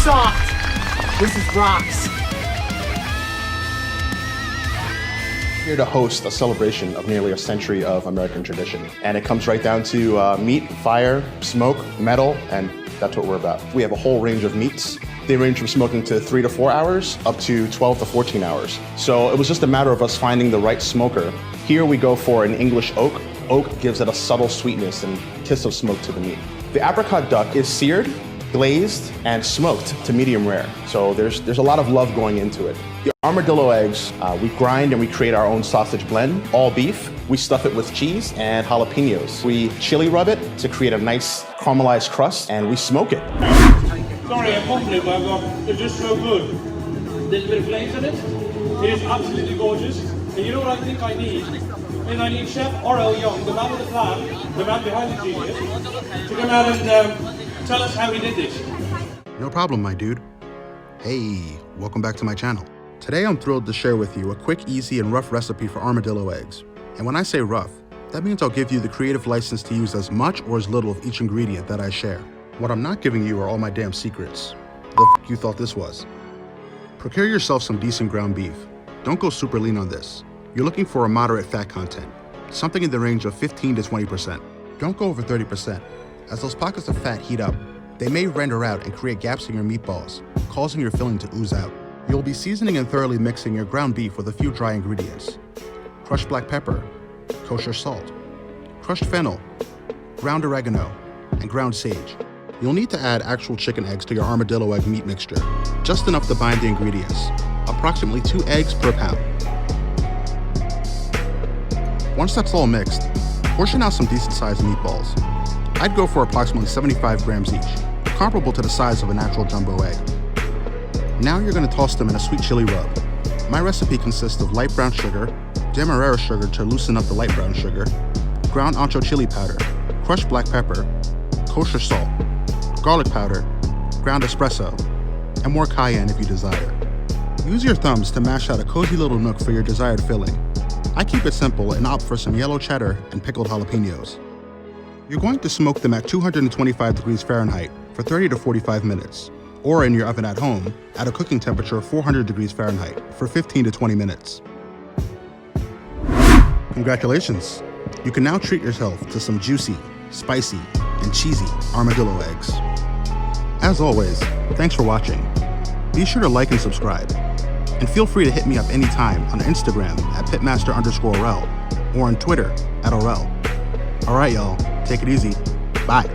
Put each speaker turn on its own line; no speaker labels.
soft. This is rocks.
Here to host a celebration of nearly a century of American tradition. And it comes right down to meat, fire, smoke, metal, and that's what we're about. We have a whole range of meats. They range from smoking to 3 to 4 hours up to 12 to 14 hours. So it was just a matter of us finding the right smoker. Here we go for an English oak. Oak gives it a subtle sweetness and kiss of smoke to the meat. The apricot duck is seared, glazed, and smoked to medium rare. So there's a lot of love going into it. The armadillo eggs, we grind and we create our own sausage blend, all beef. We stuff it with cheese and jalapenos. We chili rub it to create a nice caramelized crust, and we smoke it.
Sorry, I'm mumbling, but they're just so good. There's a bit of glaze in it. It is absolutely gorgeous. And you know what I think I need? I need ChefOrelle Young, the man with the plan, the man behind the genius, to come out and tell us how he did this.
No problem, my dude. Hey, welcome back to my channel. Today I'm thrilled to share with you a quick, easy, and rough recipe for armadillo eggs. And when I say rough, that means I'll give you the creative license to use as much or as little of each ingredient that I share. What I'm not giving you are all my damn secrets. The f you thought this was? Procure yourself some decent ground beef. Don't go super lean on this. You're looking for a moderate fat content, something in the range of 15 to 20%. Don't go over 30%, as those pockets of fat heat up. They may render out and create gaps in your meatballs, causing your filling to ooze out. You'll be seasoning and thoroughly mixing your ground beef with a few dry ingredients: crushed black pepper, kosher salt, crushed fennel, ground oregano, and ground sage. You'll need to add actual chicken eggs to your armadillo egg meat mixture, just enough to bind the ingredients, approximately 2 eggs per pound. Once that's all mixed, portion out some decent sized meatballs. I'd go for approximately 75 grams each, comparable to the size of an actual jumbo egg. Now you're going to toss them in a sweet chili rub. My recipe consists of light brown sugar, demerara sugar to loosen up the light brown sugar, ground ancho chili powder, crushed black pepper, kosher salt, garlic powder, ground espresso, and more cayenne if you desire. Use your thumbs to mash out a cozy little nook for your desired filling. I keep it simple and opt for some yellow cheddar and pickled jalapenos. You're going to smoke them at 225 degrees Fahrenheit for 30 to 45 minutes, or in your oven at home at a cooking temperature of 400 degrees Fahrenheit for 15 to 20 minutes. Congratulations! You can now treat yourself to some juicy, spicy, and cheesy armadillo eggs. As always, thanks for watching. Be sure to like and subscribe. And feel free to hit me up anytime on Instagram at Pitmaster_Orelle or on Twitter at Orelle. Alright y'all, take it easy. Bye.